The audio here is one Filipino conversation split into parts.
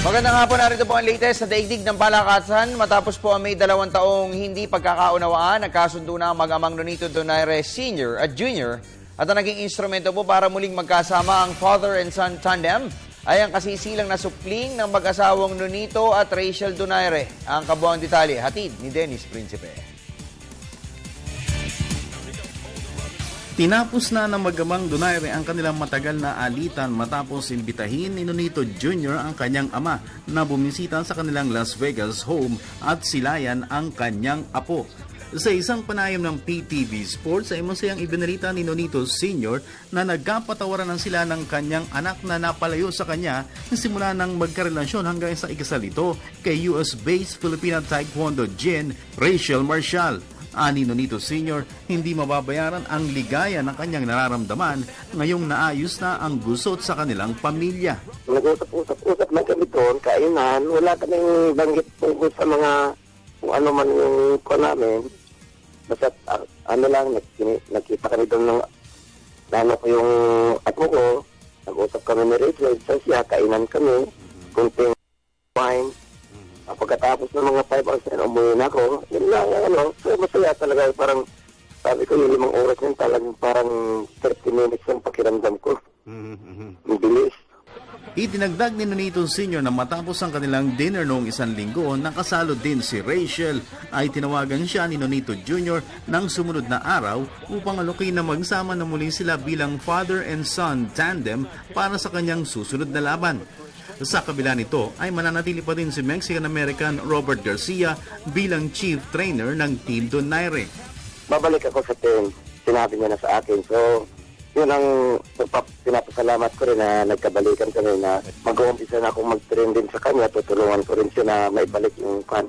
Magandang hapon, narito po ang latest sa daigdig ng palakasan. Matapos po ang may 2 taong hindi pagkakaunawaan, nagkasundo na ang mag-amang Nonito Donaire Sr. at Jr. At ang naging instrumento po para muling magkasama ang father and son tandem ay ang kasisilang na supling ng mag-asawang Nonito at Rachel Donaire. Ang kabuang detalye, hatid ni Dennis Principe. Tinapos na ng mag-amang Donaire ang kanilang matagal na alitan matapos imbitahin ni Nonito Jr. ang kanyang ama na bumisita sa kanilang Las Vegas home at silayan ang kanyang apo. Sa isang panayam ng PTV Sports ay masayang ibinalita ni Nonito Sr. na nagkapatawaran ng sila ng kanyang anak na napalayo sa kanya simula ng magkarelasyon hanggang sa ikasal ito kay US-based Filipina Taekwondo Jin Rachel Marshall. Ani Nonito Sr., hindi mababayaran ang ligaya ng kanyang nararamdaman ngayong naayos na ang gusot sa kanilang pamilya. Nag-usap na kami doon, kainan, wala kaming banggit tungkol sa mga kung ano man yung ko namin. Basta nakita kami doon ng ko yung apo ko, nag-usap kami ni Rachel, sa siya, kainan kami, kunting wine. Pagkatapos ng mga 5 hours na umuwi na ako, yun lang, so masaya talaga, parang sabi ko yung 5 oras yun talagang parang 30 minutes yung pakiramdam ko. Ang bilis. Itinagdag ni Nonito Sr. na matapos ang kanilang dinner noong 1 linggo, nakasalo din si Rachel, ay tinawagan siya ni Nonito Jr. ng sumunod na araw upang alokin na magsama na muli sila bilang father and son tandem para sa kanyang susunod na laban. Sa kabila nito ay mananatili pa din si Mexican-American Robert Garcia bilang chief trainer ng Team Donaire. Babalik ako sa team, sinabi niya na sa akin. So, yun ang pinapasalamat ko rin na nagkabalikan kami na mag-uumpisa na akong mag-train din sa kanya. Tutulungan ko rin siya na maibalik yung fan.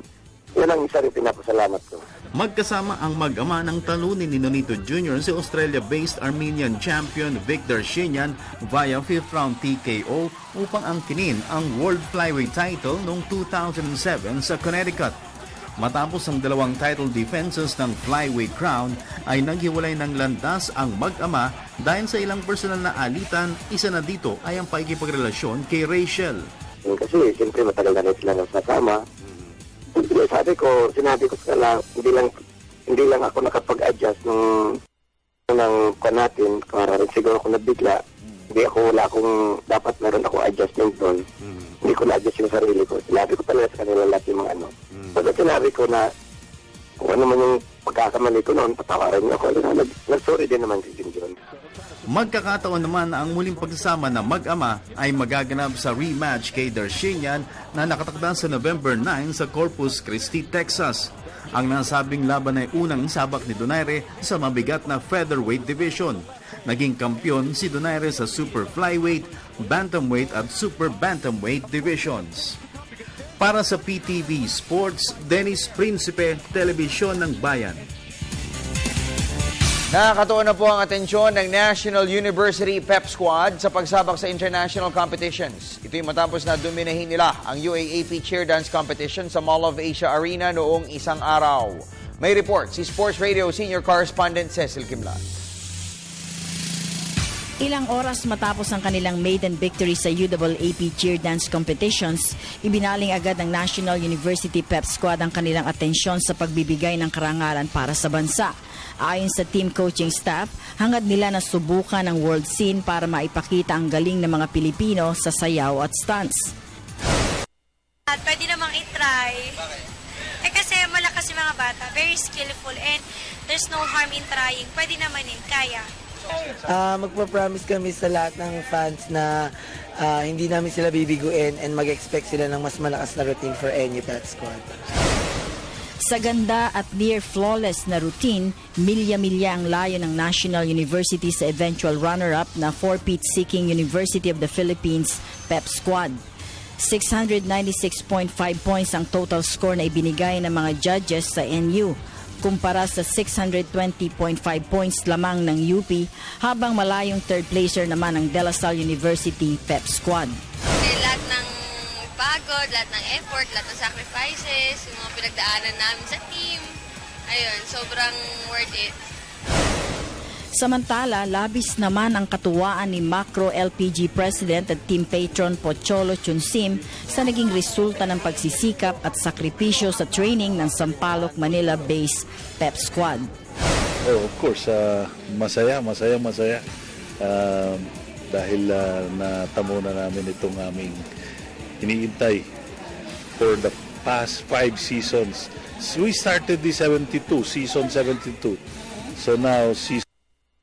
Yun ang isa rin pinapasalamat ko. Magkasama ang mag-ama ng talunin ni Nonito Jr. si Australia-based Armenian champion Victor Shinyan via 5th round TKO upang angkinin ang World Flyweight title noong 2007 sa Connecticut. Matapos ang 2 title defenses ng flyweight crown ay naghiwalay ng landas ang mag-ama dahil sa ilang personal na alitan, isa na dito ay ang pakikipagrelasyon kay Rachel. Kasi siyempre matagal na rin sila nasasama. Sinabi ko sila, hindi lang ako nakapag-adjust ng natin, para rin siguro ako nabigla. Wala akong, dapat meron akong adjustment doon. Hindi ko na-adjust yung sarili ko. Sinabi ko talaga sa kanila lahat yung mga Pagkat sinabi ko na kung ano man yung pagkakamali ko noon, patawaran niyo ako. Nag-sorry din naman si Jim. Magkakataon naman na ang muling pagsasama na mag-ama ay magaganap sa rematch kay Darshinyan na nakatakda sa November 9 sa Corpus Christi, Texas. Ang nasabing laban ay unang sabak ni Donaire sa mabigat na featherweight division. Naging kampyon si Donaire sa super flyweight, bantamweight at super bantamweight divisions. Para sa PTV Sports, Dennis Principe, Telebisyon ng Bayan. Nakakatuon na po ang atensyon ng National University Pep Squad sa pagsabak sa international competitions. Ito'y matapos na dominahin nila ang UAAP Cheer Dance Competition sa Mall of Asia Arena noong isang araw. May report si Sports Radio Senior Correspondent Cecil Kimlas. Ilang oras matapos ang kanilang maiden victory sa UAAP Cheer Dance Competitions, ibinaling agad ng National University Pep Squad ang kanilang atensyon sa pagbibigay ng karangalan para sa bansa. Ayon sa team coaching staff, hangad nila na subukan ang world scene para maipakita ang galing ng mga Pilipino sa sayaw at stunts. At pwede namang i-try. Kasi malakas yung mga bata, very skillful, and there's no harm in trying. Pwede naman kaya. Magpa-promise kami sa lahat ng fans na hindi namin sila bibiguin and mag-expect sila ng mas malakas na routine for any Pep Squad. Sa ganda at near-flawless na routine, milya-milya ang layo ng National University sa eventual runner-up na 4-peat-seeking University of the Philippines Pep Squad. 696.5 points ang total score na ibinigay ng mga judges sa NU, kumpara sa 620.5 points lamang ng UP, habang malayong third placer naman ang De La Salle University Pep Squad. Lahat ng pagod, lahat ng effort, lahat ng sacrifices, yung mga pinagdaanan namin sa team, ayun, sobrang worth it. Samantala, labis naman ang katuwaan ni Macro LPG President at team patron Pocholo Chunsim sa naging resulta ng pagsisikap at sakripisyo sa training ng Sampaloc, Manila-based PEP squad. Oh, of course, masaya. Dahil natamo na namin itong aming iniintay for the past 5 seasons. So we started the season 72. So now, season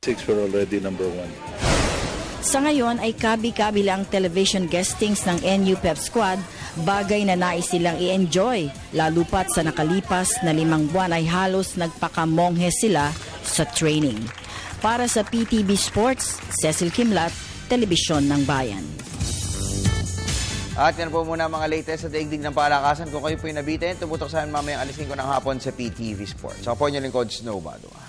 6, we're already number 1. Sa ngayon ay kabi-kabi lang television guestings ng NU PEP squad, bagay na nais silang i-enjoy, lalo pat sa nakalipas na 5 buwan ay halos nagpakamonghe sila sa training. Para sa PTV Sports, Cecil Kimlat, Telebisyon ng Bayan. At yan po muna mga latest sa daigdig ng palakasan. Kung kayo po yung nabitin, tumutok saan mamayang alas 5 ng hapon sa PTV Sports. Ako po yung lingkod, Snow Badua.